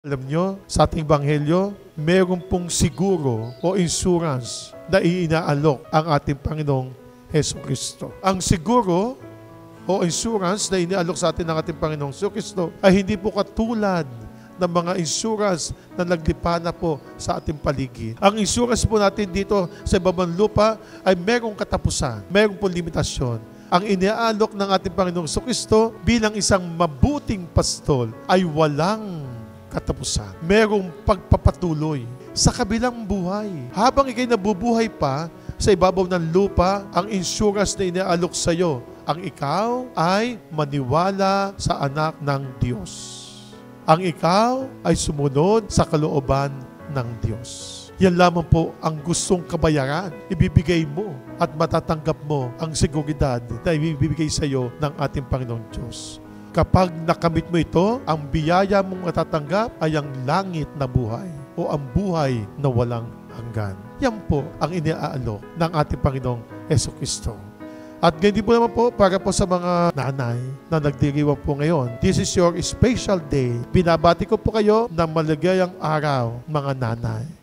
Alam nyo, sa ating Ebanghelyo, meron pong siguro o insurance na inaalok ang ating Panginoong Jesucristo. Ang siguro o insurance na inaalok sa atin ng ating Panginoong Jesucristo ay hindi po katulad ng mga insurance na naglipa na po sa ating paligid. Ang insurance po natin dito sa ibabang lupa ay merong katapusan, merong po limitasyon. Ang iniaalok ng ating Panginoong Jesucristo bilang isang mabuting pastol ay walang katapusan. Merong pagpapatuloy sa kabilang buhay. Habang ikay nabubuhay pa sa ibabaw ng lupa, ang insurance na inaalok sa iyo, ang ikaw ay maniwala sa anak ng Diyos. Ang ikaw ay sumunod sa kalooban ng Diyos. Yan lamang po ang gustong kabayaran. Ibibigay mo at matatanggap mo ang seguridad na ibibigay sa iyo ng ating Panginoong Diyos. Kapag nakamit mo ito, ang biyaya mong matatanggap ay ang langit na buhay o ang buhay na walang hanggan. Yan po ang iniaalok ng ating Panginoong Jesucristo. At ganyan po naman po para po sa mga nanay na nagdiriwang po ngayon. This is your special day. Binabati ko po kayo ng maligayang araw, mga nanay.